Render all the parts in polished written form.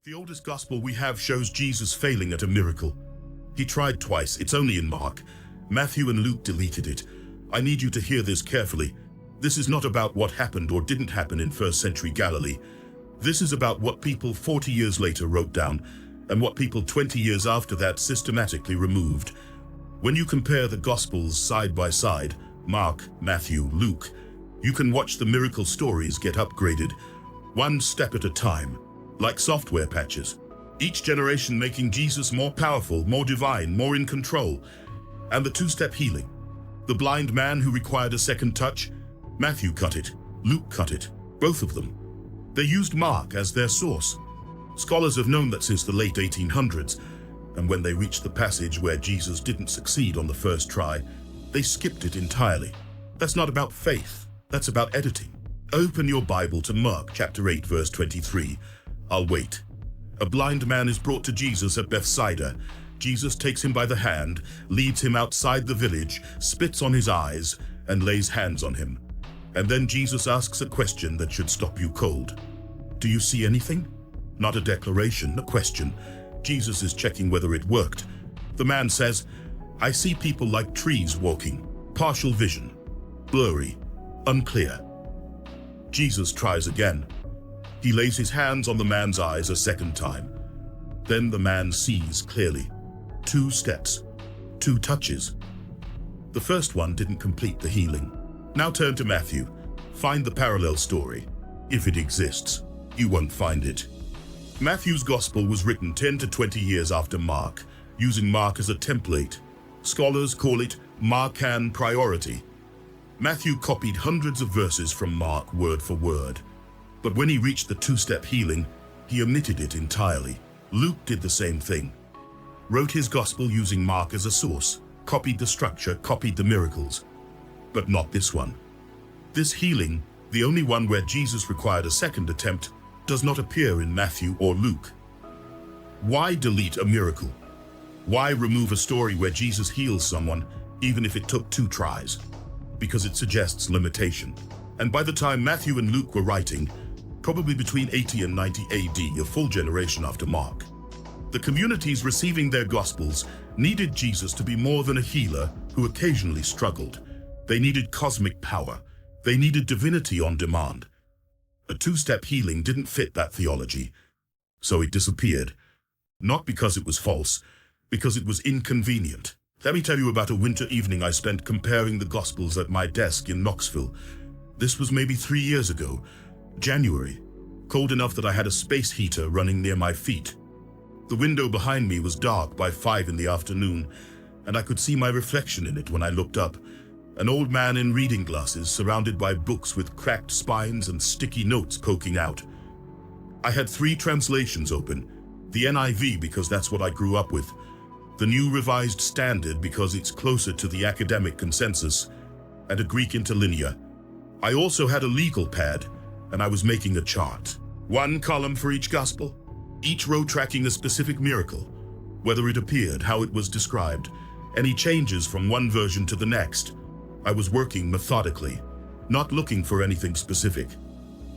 The oldest gospel we have shows Jesus failing at a miracle. He tried twice. It's only in Mark. Matthew and Luke deleted it. I need you to hear this carefully. This is not about what happened or didn't happen in first century Galilee. This is about what people 40 years later wrote down and what people 20 years after that systematically removed. When you compare the gospels side by side, Mark, Matthew, Luke, you can watch the miracle stories get upgraded, one step at a time, like software patches. Each generation making Jesus more powerful, more divine, more in control. And the two-step healing. The blind man who required a second touch, Matthew cut it, Luke cut it, both of them. They used Mark as their source. Scholars have known that since the late 1800s, and when they reached the passage where Jesus didn't succeed on the first try, they skipped it entirely. That's not about faith, that's about editing. Open your Bible to Mark chapter 8 verse 23. I'll wait. A blind man is brought to Jesus at Bethsaida. Jesus takes him by the hand, leads him outside the village, spits on his eyes, and lays hands on him. And then Jesus asks a question that should stop you cold. Do you see anything? Not a declaration, a question. Jesus is checking whether it worked. The man says, I see people like trees walking, partial vision, blurry, unclear. Jesus tries again. He lays his hands on the man's eyes a second time. Then the man sees clearly. 2 steps, 2 touches. The first one didn't complete the healing. Now turn to Matthew. Find the parallel story. If it exists, you won't find it. Matthew's gospel was written 10 to 20 years after Mark, using Mark as a template. Scholars call it Marcan priority. Matthew copied hundreds of verses from Mark word for word. But when he reached the 2-step healing, he omitted it entirely. Luke did the same thing. Wrote his gospel using Mark as a source, copied the structure, copied the miracles. But not this one. This healing, the only one where Jesus required a second attempt, does not appear in Matthew or Luke. Why delete a miracle? Why remove a story where Jesus heals someone, even if it took 2 tries? Because it suggests limitation. And by the time Matthew and Luke were writing, probably between 80 and 90 AD, a full generation after Mark, the communities receiving their gospels needed Jesus to be more than a healer who occasionally struggled. They needed cosmic power. They needed divinity on demand. A 2-step healing didn't fit that theology, so it disappeared. Not because it was false, because it was inconvenient. Let me tell you about a winter evening I spent comparing the gospels at my desk in Knoxville. This was maybe 3 years ago, January, cold enough that I had a space heater running near my feet. The window behind me was dark by 5 in the afternoon, and I could see my reflection in it when I looked up. An old man in reading glasses surrounded by books with cracked spines and sticky notes poking out. I had 3 translations open, the NIV because that's what I grew up with, the New Revised Standard because it's closer to the academic consensus, and a Greek interlinear. I also had a legal pad, and I was making a chart. 1 column for each gospel, each row tracking a specific miracle, whether it appeared, how it was described, any changes from one version to the next. I was working methodically, not looking for anything specific,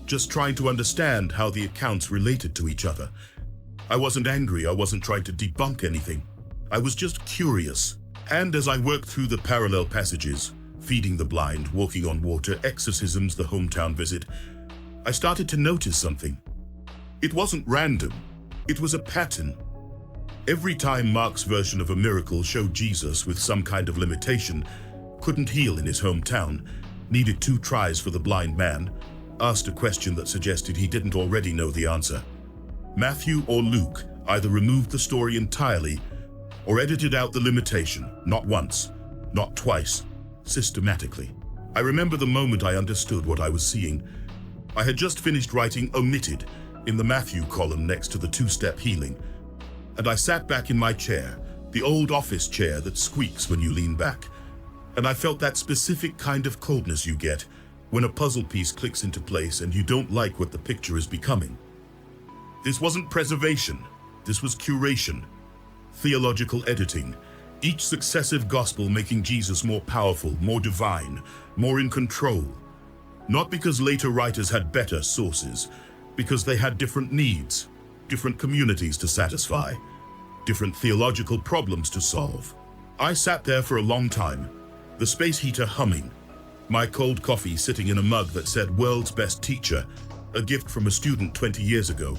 just trying to understand how the accounts related to each other. I wasn't angry, I wasn't trying to debunk anything. I was just curious. And as I worked through the parallel passages, feeding the blind, walking on water, exorcisms, the hometown visit, I started to notice something. It wasn't random, it was a pattern. Every time Mark's version of a miracle showed Jesus with some kind of limitation, couldn't heal in his hometown, needed 2 tries for the blind man, asked a question that suggested he didn't already know the answer. Matthew or Luke either removed the story entirely or edited out the limitation, not once, not twice, systematically. I remember the moment I understood what I was seeing. I had just finished writing omitted in the Matthew column next to the 2-step healing, and I sat back in my chair, the old office chair that squeaks when you lean back, and I felt that specific kind of coldness you get when a puzzle piece clicks into place and you don't like what the picture is becoming. This wasn't preservation, this was curation, theological editing, each successive gospel making Jesus more powerful, more divine, more in control. Not because later writers had better sources, because they had different needs, different communities to satisfy, different theological problems to solve. I sat there for a long time, the space heater humming, my cold coffee sitting in a mug that said "World's Best Teacher," a gift from a student 20 years ago.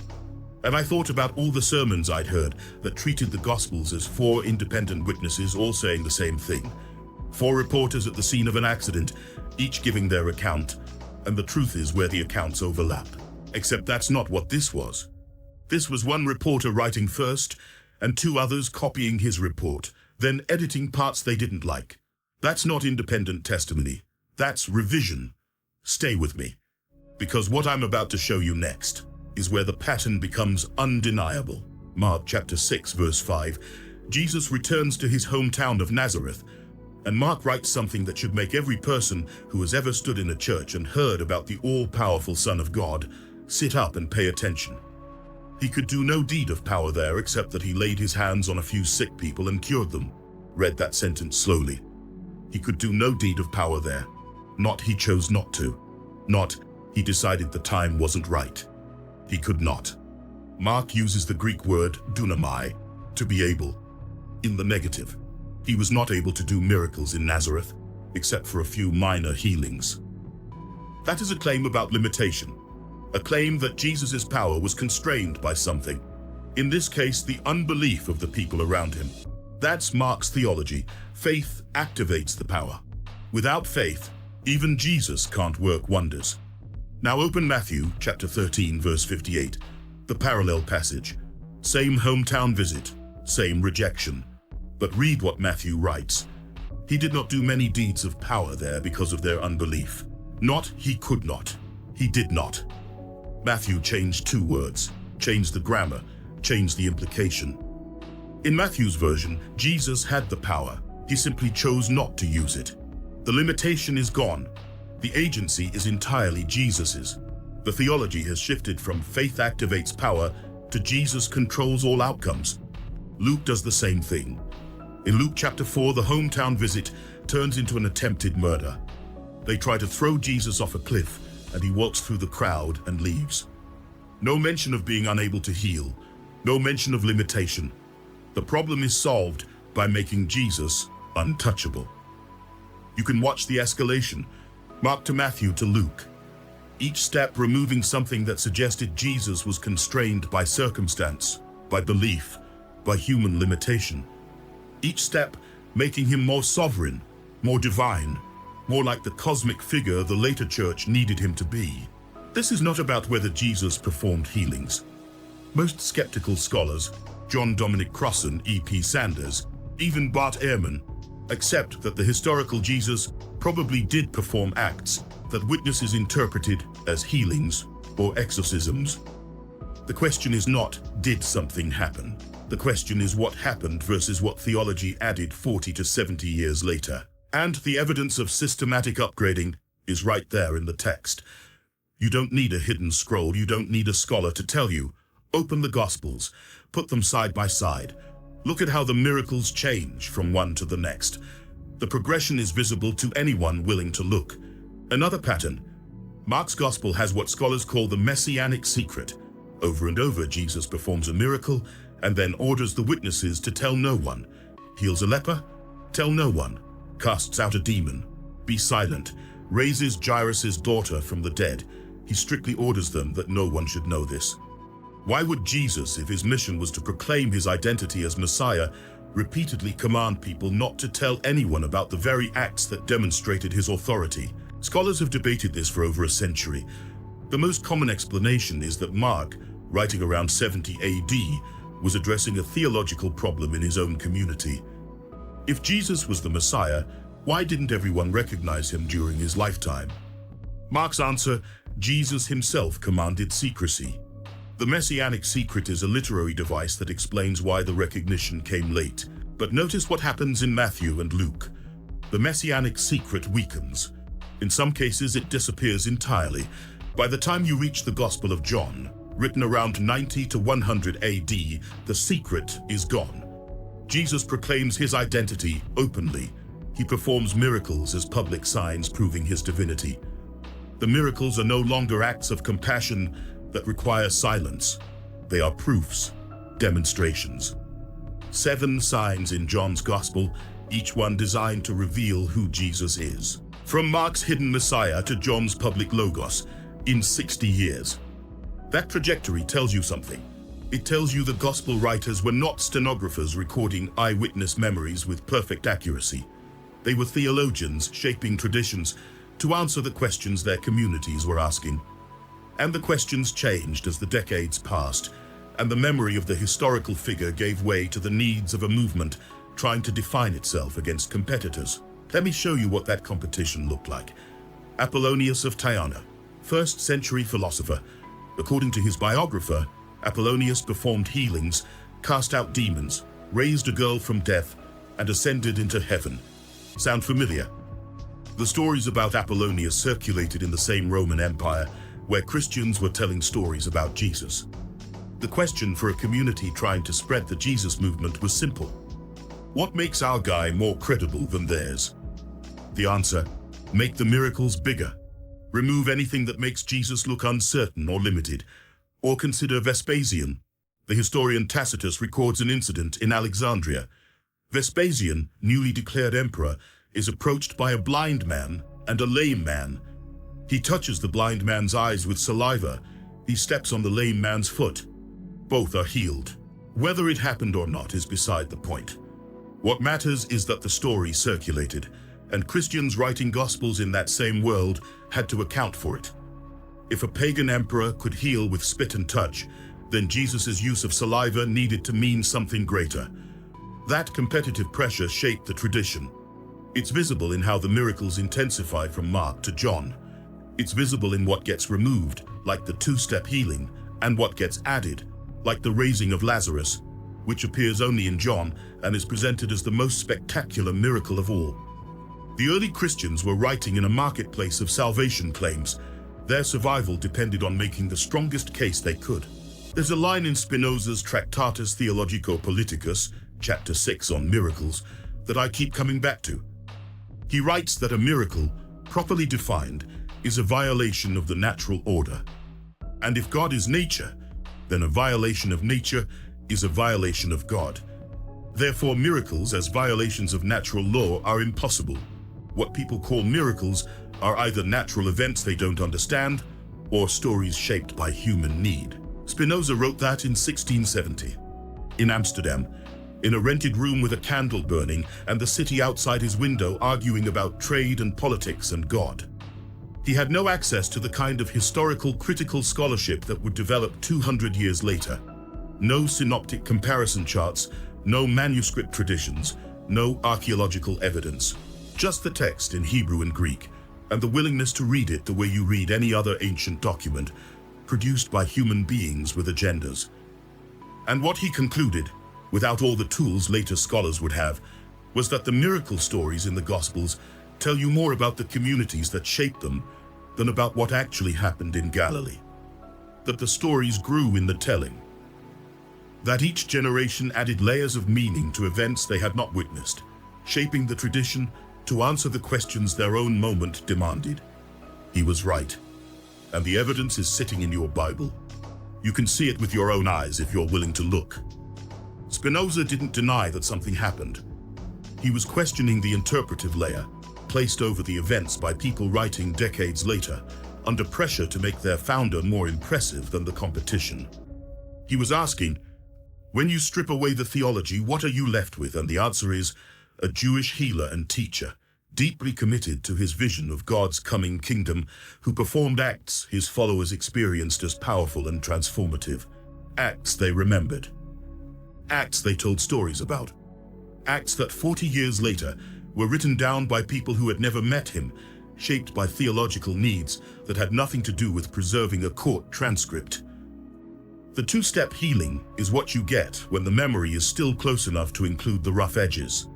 And I thought about all the sermons I'd heard that treated the Gospels as four independent witnesses all saying the same thing. Four reporters at the scene of an accident, each giving their account, and the truth is where the accounts overlap. Except that's not what this was. This was one reporter writing first, and two others copying his report, then editing parts they didn't like. That's not independent testimony. That's revision. Stay with me, because what I'm about to show you next is where the pattern becomes undeniable. Mark chapter 6, verse 5. Jesus returns to his hometown of Nazareth, and Mark writes something that should make every person who has ever stood in a church and heard about the all-powerful Son of God sit up and pay attention. He could do no deed of power there except that he laid his hands on a few sick people and cured them. Read that sentence slowly. He could do no deed of power there. Not he chose not to. Not he decided the time wasn't right. He could not. Mark uses the Greek word dunamai, to be able, in the negative. He was not able to do miracles in Nazareth, except for a few minor healings. That is a claim about limitation, a claim that Jesus' power was constrained by something. In this case, the unbelief of the people around him. That's Mark's theology. Faith activates the power. Without faith, even Jesus can't work wonders. Now open Matthew chapter 13, verse 58, the parallel passage. Same hometown visit, same rejection. But read what Matthew writes. He did not do many deeds of power there because of their unbelief. Not he could not, he did not. Matthew changed two words, changed the grammar, changed the implication. In Matthew's version, Jesus had the power. He simply chose not to use it. The limitation is gone. The agency is entirely Jesus's. The theology has shifted from faith activates power to Jesus controls all outcomes. Luke does the same thing. In Luke chapter 4, the hometown visit turns into an attempted murder. They try to throw Jesus off a cliff, and he walks through the crowd and leaves. No mention of being unable to heal, no mention of limitation. The problem is solved by making Jesus untouchable. You can watch the escalation, Mark to Matthew to Luke. Each step removing something that suggested Jesus was constrained by circumstance, by belief, by human limitation. Each step making him more sovereign, more divine, more like the cosmic figure the later church needed him to be. This is not about whether Jesus performed healings. Most skeptical scholars, John Dominic Crossan, E.P. Sanders, even Bart Ehrman, accept that the historical Jesus probably did perform acts that witnesses interpreted as healings or exorcisms. The question is not, did something happen? The question is what happened versus what theology added 40 to 70 years later. And the evidence of systematic upgrading is right there in the text. You don't need a hidden scroll, you don't need a scholar to tell you. Open the Gospels, put them side by side. Look at how the miracles change from one to the next. The progression is visible to anyone willing to look. Another pattern. Mark's Gospel has what scholars call the messianic secret. Over and over, Jesus performs a miracle and then orders the witnesses to tell no one. Heals a leper? Tell no one. Casts out a demon? Be silent. Raises Jairus' daughter from the dead? He strictly orders them that no one should know this. Why would Jesus, if his mission was to proclaim his identity as Messiah, repeatedly command people not to tell anyone about the very acts that demonstrated his authority? Scholars have debated this for over a century. The most common explanation is that Mark, writing around 70 AD, was addressing a theological problem in his own community. If Jesus was the Messiah, why didn't everyone recognize him during his lifetime? Mark's answer, Jesus himself commanded secrecy. The messianic secret is a literary device that explains why the recognition came late. But notice what happens in Matthew and Luke. The messianic secret weakens. In some cases, it disappears entirely. By the time you reach the Gospel of John, written around 90 to 100 AD, the secret is gone. Jesus proclaims his identity openly. He performs miracles as public signs proving his divinity. The miracles are no longer acts of compassion that require silence. They are proofs, demonstrations. 7 signs in John's Gospel, each one designed to reveal who Jesus is. From Mark's hidden Messiah to John's public Logos, in 60 years. That trajectory tells you something. It tells you the Gospel writers were not stenographers recording eyewitness memories with perfect accuracy. They were theologians shaping traditions to answer the questions their communities were asking. And the questions changed as the decades passed, and the memory of the historical figure gave way to the needs of a movement trying to define itself against competitors. Let me show you what that competition looked like. Apollonius of Tyana, 1st century philosopher. According to his biographer, Apollonius performed healings, cast out demons, raised a girl from death, and ascended into heaven. Sound familiar? The stories about Apollonius circulated in the same Roman Empire, where Christians were telling stories about Jesus. The question for a community trying to spread the Jesus movement was simple. What makes our guy more credible than theirs? The answer: make the miracles bigger. Remove anything that makes Jesus look uncertain or limited. Or consider Vespasian. The historian Tacitus records an incident in Alexandria. Vespasian, newly declared emperor, is approached by a blind man and a lame man. He touches the blind man's eyes with saliva. He steps on the lame man's foot. Both are healed. Whether it happened or not is beside the point. What matters is that the story circulated, and Christians writing Gospels in that same world had to account for it. If a pagan emperor could heal with spit and touch, then Jesus' use of saliva needed to mean something greater. That competitive pressure shaped the tradition. It's visible in how the miracles intensify from Mark to John. It's visible in what gets removed, like the 2-step healing, and what gets added, like the raising of Lazarus, which appears only in John and is presented as the most spectacular miracle of all. The early Christians were writing in a marketplace of salvation claims. Their survival depended on making the strongest case they could. There's a line in Spinoza's Tractatus Theologico-Politicus, chapter 6 on miracles, that I keep coming back to. He writes that a miracle, properly defined, is a violation of the natural order. And if God is nature, then a violation of nature is a violation of God. Therefore, miracles as violations of natural law are impossible. What people call miracles are either natural events they don't understand or stories shaped by human need. Spinoza wrote that in 1670. In Amsterdam, in a rented room with a candle burning and the city outside his window arguing about trade and politics and God. He had no access to the kind of historical critical scholarship that would develop 200 years later. No synoptic comparison charts, no manuscript traditions, no archaeological evidence. Just the text in Hebrew and Greek, and the willingness to read it the way you read any other ancient document, produced by human beings with agendas. And what he concluded, without all the tools later scholars would have, was that the miracle stories in the Gospels tell you more about the communities that shaped them than about what actually happened in Galilee. That the stories grew in the telling. That each generation added layers of meaning to events they had not witnessed, shaping the tradition to answer the questions their own moment demanded. He was right. And the evidence is sitting in your Bible. You can see it with your own eyes if you're willing to look. Spinoza didn't deny that something happened. He was questioning the interpretive layer, placed over the events by people writing decades later, under pressure to make their founder more impressive than the competition. He was asking, when you strip away the theology, what are you left with? And the answer is, a Jewish healer and teacher, deeply committed to his vision of God's coming kingdom, who performed acts his followers experienced as powerful and transformative. Acts they remembered. Acts they told stories about. Acts that 40 years later were written down by people who had never met him, shaped by theological needs that had nothing to do with preserving a court transcript. The 2-step healing is what you get when the memory is still close enough to include the rough edges.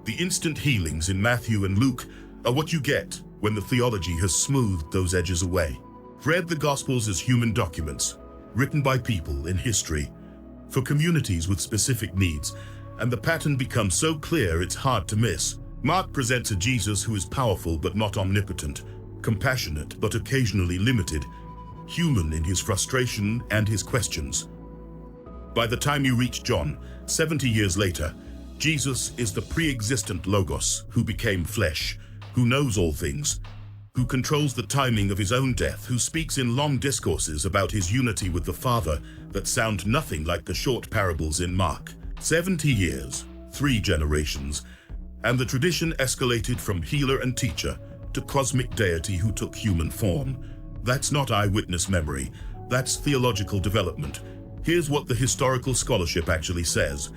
The instant healings in Matthew and Luke are what you get when the theology has smoothed those edges away. Read the Gospels as human documents, written by people in history, for communities with specific needs, and the pattern becomes so clear it's hard to miss. Mark presents a Jesus who is powerful but not omnipotent, compassionate but occasionally limited, human in his frustration and his questions. By the time you reach John, 70 years later, Jesus is the pre-existent Logos who became flesh, who knows all things, who controls the timing of his own death, who speaks in long discourses about his unity with the Father that sound nothing like the short parables in Mark. 70 years, 3 generations, and the tradition escalated from healer and teacher to cosmic deity who took human form. That's not eyewitness memory, that's theological development. Here's what the historical scholarship actually says,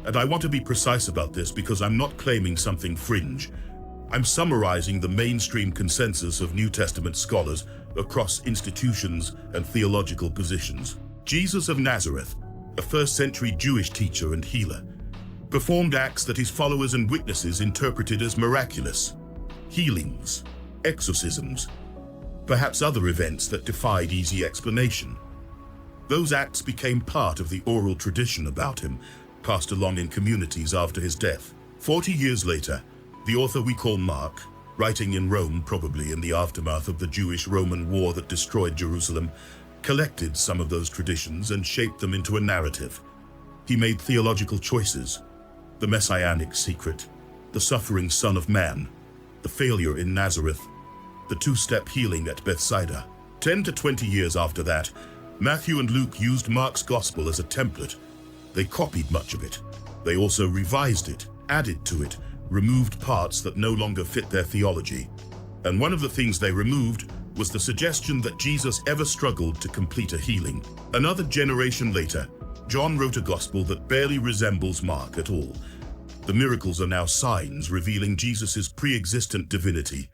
and I want to be precise about this because I'm not claiming something fringe. I'm summarizing the mainstream consensus of New Testament scholars across institutions and theological positions. Jesus of Nazareth, a first-century Jewish teacher and healer, performed acts that his followers and witnesses interpreted as miraculous. Healings, exorcisms, perhaps other events that defied easy explanation. Those acts became part of the oral tradition about him, passed along in communities after his death. 40 years later, the author we call Mark, writing in Rome probably in the aftermath of the Jewish-Roman war that destroyed Jerusalem, collected some of those traditions and shaped them into a narrative. He made theological choices: the messianic secret, the suffering Son of Man, the failure in Nazareth, the 2-step healing at Bethsaida. 10 to 20 years after that, Matthew and Luke used Mark's gospel as a template. They copied much of it. They also revised it, added to it, removed parts that no longer fit their theology. And one of the things they removed was the suggestion that Jesus ever struggled to complete a healing. Another generation later, John wrote a gospel that barely resembles Mark at all. The miracles are now signs revealing Jesus' pre-existent divinity.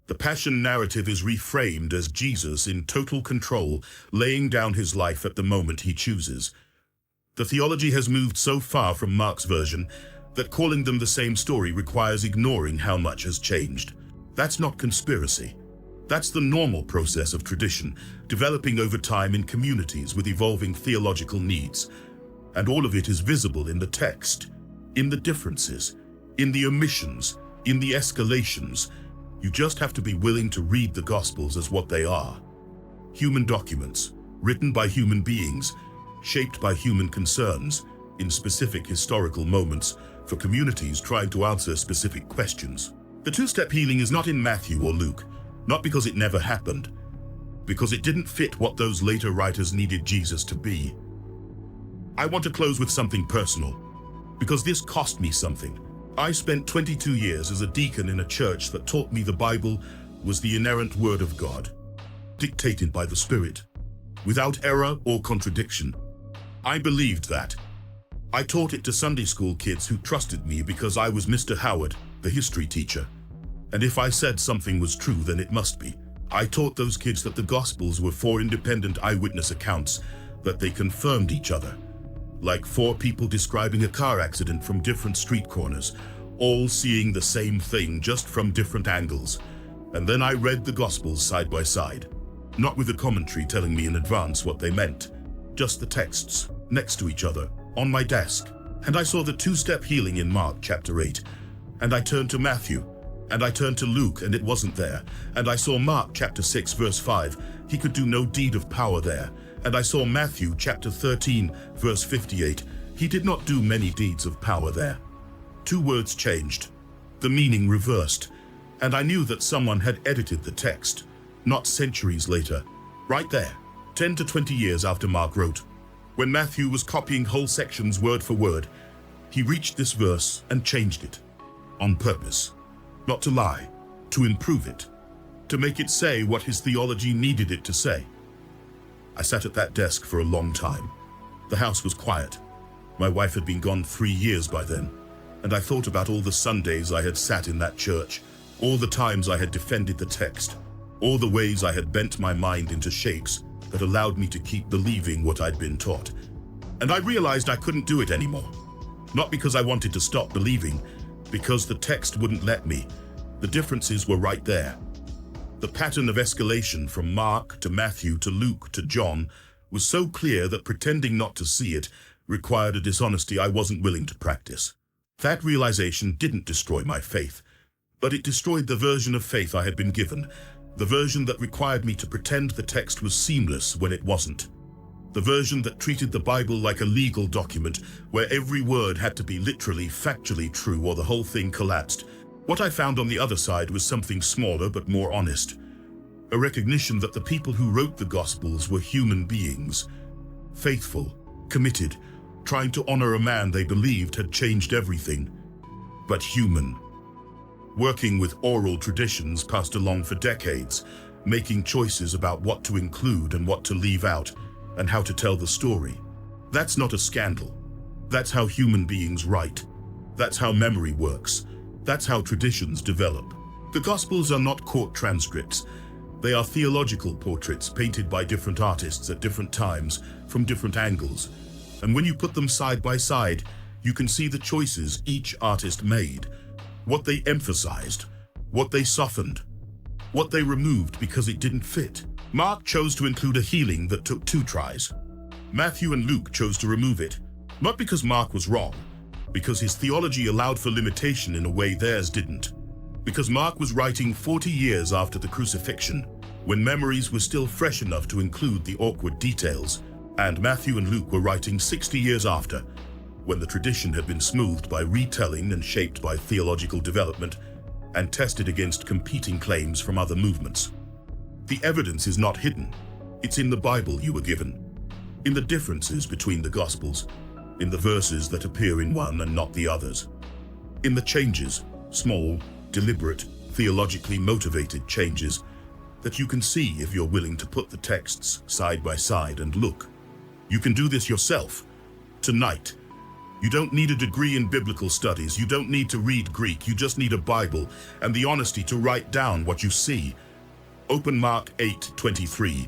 The Passion narrative is reframed as Jesus in total control, laying down his life at the moment he chooses. The theology has moved so far from Mark's version that calling them the same story requires ignoring how much has changed. That's not conspiracy. That's the normal process of tradition, developing over time in communities with evolving theological needs. And all of it is visible in the text, in the differences, in the omissions, in the escalations. You just have to be willing to read the Gospels as what they are. Human documents, written by human beings, shaped by human concerns, in specific historical moments, for communities trying to answer specific questions. The 2-step healing is not in Matthew or Luke, not because it never happened, because it didn't fit what those later writers needed Jesus to be. I want to close with something personal, because this cost me something. I spent 22 years as a deacon in a church that taught me the Bible was the inerrant word of God, dictated by the Spirit, without error or contradiction. I believed that. I taught it to Sunday school kids who trusted me because I was Mr. Howard, the history teacher. And if I said something was true, then it must be. I taught those kids that the Gospels were 4 independent eyewitness accounts, that they confirmed each other. Like 4 people describing a car accident from different street corners, all seeing the same thing just from different angles. And then I read the Gospels side by side, not with a commentary telling me in advance what they meant, just the texts, next to each other, on my desk. And I saw the 2-step healing in Mark chapter 8. And I turned to Matthew, and I turned to Luke, and it wasn't there. And I saw Mark chapter 6 verse 5, he could do no deed of power there. And I saw Matthew chapter 13 verse 58, he did not do many deeds of power there. 2 words changed, the meaning reversed, and I knew that someone had edited the text, not centuries later, right there, 10 to 20 years after Mark wrote. When Matthew was copying whole sections word for word, he reached this verse and changed it, on purpose, not to lie, to improve it, to make it say what his theology needed it to say. I sat at that desk for a long time. The house was quiet. My wife had been gone 3 years by then, and I thought about all the Sundays I had sat in that church, all the times I had defended the text, all the ways I had bent my mind into shapes that allowed me to keep believing what I'd been taught. And I realized I couldn't do it anymore. Not because I wanted to stop believing, because the text wouldn't let me. The differences were right there. The pattern of escalation from Mark to Matthew to Luke to John was so clear that pretending not to see it required a dishonesty I wasn't willing to practice. That realization didn't destroy my faith, but it destroyed the version of faith I had been given, the version that required me to pretend the text was seamless when it wasn't. The version that treated the Bible like a legal document, where every word had to be literally, factually true or the whole thing collapsed. What I found on the other side was something smaller but more honest. A recognition that the people who wrote the Gospels were human beings, faithful, committed, trying to honor a man they believed had changed everything, but human. Working with oral traditions passed along for decades, making choices about what to include and what to leave out, and how to tell the story. That's not a scandal. That's how human beings write. That's how memory works. That's how traditions develop. The Gospels are not court transcripts. They are theological portraits painted by different artists at different times, from different angles. And when you put them side by side, you can see the choices each artist made, what they emphasized, what they softened, what they removed because it didn't fit. Mark chose to include a healing that took 2 tries. Matthew and Luke chose to remove it, not because Mark was wrong, because his theology allowed for limitation in a way theirs didn't. Because Mark was writing 40 years after the crucifixion, when memories were still fresh enough to include the awkward details, and Matthew and Luke were writing 60 years after, when the tradition had been smoothed by retelling and shaped by theological development, and tested against competing claims from other movements. The evidence is not hidden. It's in the Bible you were given, in the differences between the Gospels, in the verses that appear in one and not the others, in the changes, small, deliberate, theologically motivated changes, that you can see if you're willing to put the texts side by side and look. You can do this yourself, tonight. You don't need a degree in biblical studies. You don't need to read Greek. You just need a Bible and the honesty to write down what you see. Open Mark 8:23.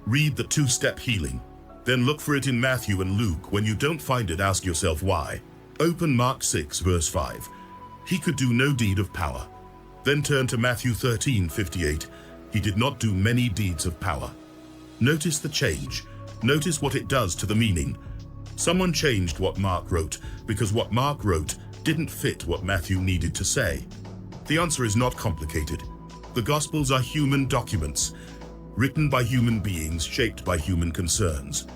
Read the 2-step healing. Then look for it in Matthew and Luke. When you don't find it, ask yourself why. Open Mark 6 verse 5. He could do no deed of power. Then turn to Matthew 13:58. He did not do many deeds of power. Notice the change. Notice what it does to the meaning. Someone changed what Mark wrote because what Mark wrote didn't fit what Matthew needed to say. The answer is not complicated. The Gospels are human documents, written by human beings, shaped by human concerns.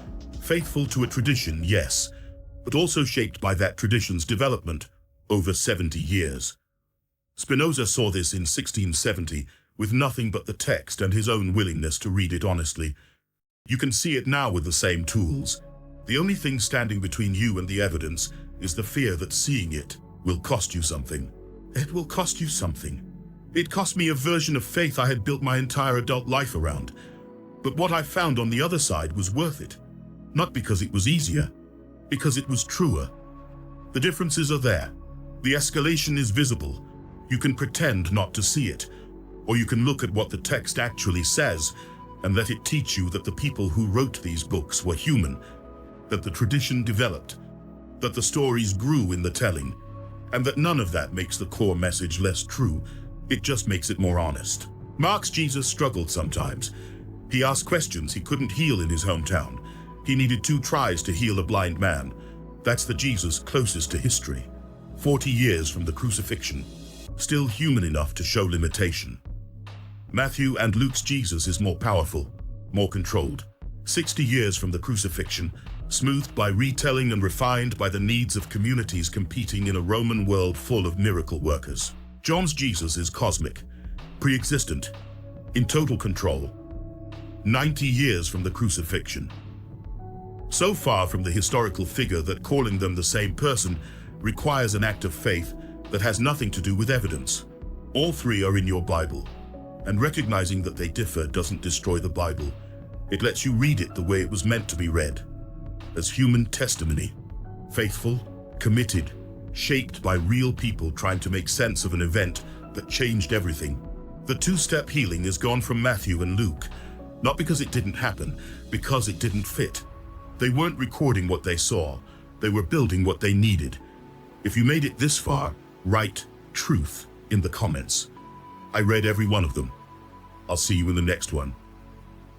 Faithful to a tradition, yes, but also shaped by that tradition's development over 70 years. Spinoza saw this in 1670 with nothing but the text and his own willingness to read it honestly. You can see it now with the same tools. The only thing standing between you and the evidence is the fear that seeing it will cost you something. It will cost you something. It cost me a version of faith I had built my entire adult life around. But what I found on the other side was worth it. Not because it was easier, because it was truer. The differences are there. The escalation is visible. You can pretend not to see it, or you can look at what the text actually says and let it teach you that the people who wrote these books were human, that the tradition developed, that the stories grew in the telling, and that none of that makes the core message less true. It just makes it more honest. Mark's Jesus struggled sometimes. He asked questions he couldn't heal in his hometown. He needed 2 tries to heal a blind man. That's the Jesus closest to history. 40 years from the crucifixion, still human enough to show limitation. Matthew and Luke's Jesus is more powerful, more controlled. 60 years from the crucifixion, smoothed by retelling and refined by the needs of communities competing in a Roman world full of miracle workers. John's Jesus is cosmic, pre-existent, in total control. 90 years from the crucifixion. So far from the historical figure that calling them the same person requires an act of faith that has nothing to do with evidence. All 3 are in your Bible, and recognizing that they differ doesn't destroy the Bible. It lets you read it the way it was meant to be read, as human testimony, faithful, committed, shaped by real people trying to make sense of an event that changed everything. The 2-step healing is gone from Matthew and Luke, not because it didn't happen, because it didn't fit. They weren't recording what they saw, they were building what they needed. If you made it this far, write truth in the comments. I read every one of them. I'll see you in the next one.